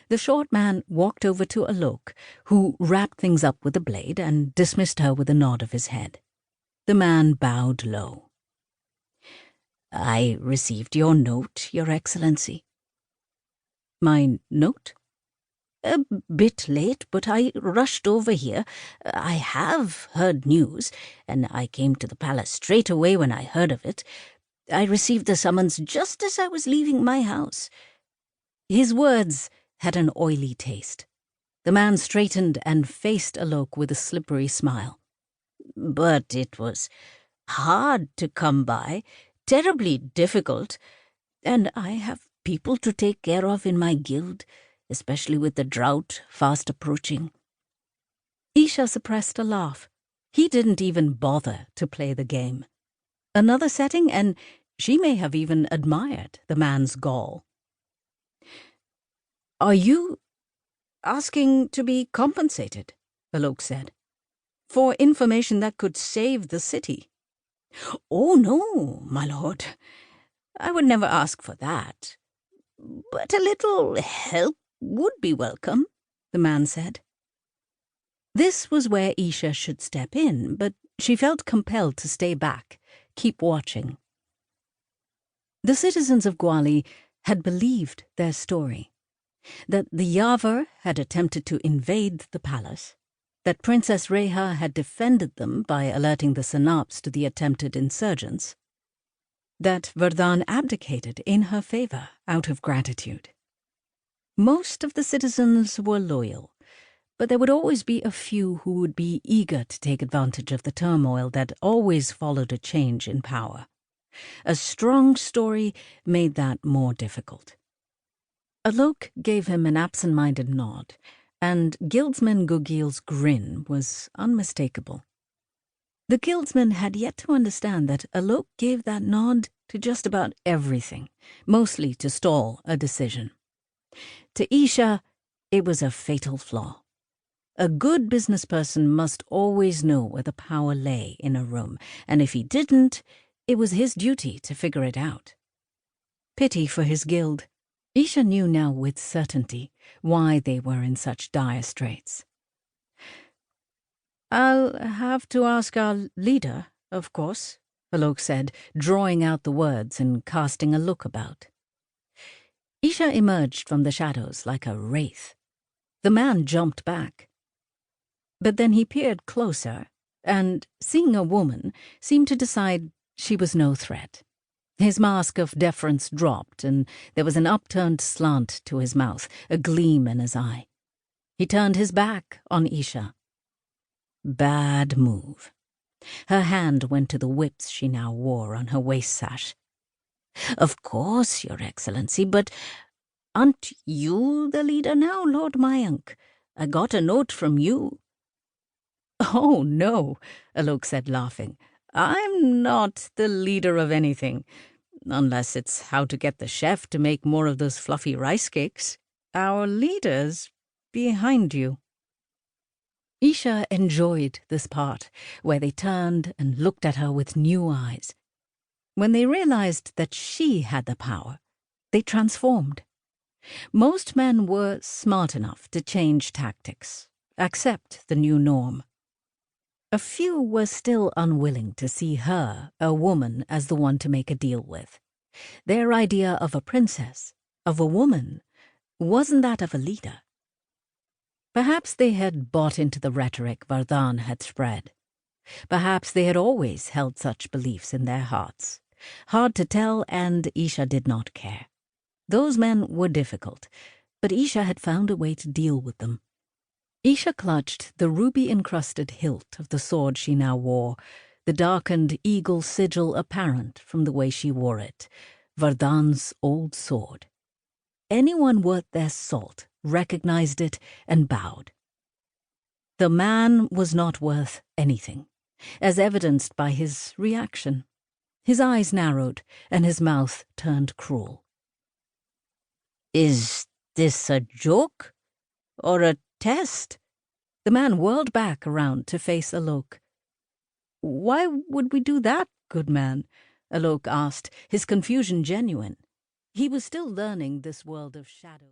The short man walked over to Alok, who wrapped things up with a blade and dismissed her with a nod of his head. The man bowed low. "I received your note, Your Excellency." "My note?" "A bit late, but I rushed over here. I have heard news, and I came to the palace straight away when I heard of it. I received the summons just as I was leaving my house." His words had an oily taste. The man straightened and faced Alok with a slippery smile. "But it was hard to come by, terribly difficult, and I have people to take care of in my guild, especially with the drought fast approaching." Esha suppressed a laugh. He didn't even bother to play the game. Another setting, and she may have even admired the man's gall. "Are you asking to be compensated?" Alok said. "For information that could save the city?" "Oh, no, my lord. I would never ask for that. But a little help would be welcome," the man said. This was where Esha should step in, but she felt compelled to stay back, keep watching. The citizens of Gwali had believed their story, that the Yavar had attempted to invade the palace, that Princess Reha had defended them by alerting the Sanaps to the attempted insurgents, that Vardhan abdicated in her favor out of gratitude. Most of the citizens were loyal, but there would always be a few who would be eager to take advantage of the turmoil that always followed a change in power. A strong story made that more difficult. Alok gave him an absent-minded nod, and Guildsman Gugil's grin was unmistakable. The guildsman had yet to understand that Alok gave that nod to just about everything, mostly to stall a decision. To Esha, it was a fatal flaw. A good business person must always know where the power lay in a room, and if he didn't, it was his duty to figure it out. Pity for his guild. Esha knew now with certainty why they were in such dire straits. "I'll have to ask our leader, of course," Alok said, drawing out the words and casting a look about. Esha emerged from the shadows like a wraith. The man jumped back. But then he peered closer, and, seeing a woman, seemed to decide she was no threat. His mask of deference dropped, and there was an upturned slant to his mouth, a gleam in his eye. He turned his back on Esha. Bad move. Her hand went to the whips she now wore on her waist sash. "Of course, Your Excellency, but aren't you the leader now, Lord Mayank? I got a note from you." "Oh, no," Alok said, laughing. "I'm not the leader of anything, unless it's how to get the chef to make more of those fluffy rice cakes. Our leader's behind you." Esha enjoyed this part, where they turned and looked at her with new eyes. When they realized that she had the power, they transformed. Most men were smart enough to change tactics, accept the new norm. A few were still unwilling to see her, a woman, as the one to make a deal with. Their idea of a princess, of a woman, wasn't that of a leader. Perhaps they had bought into the rhetoric Vardhan had spread. Perhaps they had always held such beliefs in their hearts. Hard to tell, and Esha did not care. Those men were difficult, but Esha had found a way to deal with them. Esha clutched the ruby-encrusted hilt of the sword she now wore, the darkened eagle sigil apparent from the way she wore it, Vardhan's old sword. Anyone worth their salt recognized it and bowed. The man was not worth anything, as evidenced by his reaction. His eyes narrowed, and his mouth turned cruel. "Is this a joke? Or a test?" The man whirled back around to face Alok. "Why would we do that, good man?" Alok asked, his confusion genuine. He was still learning this world of shadow.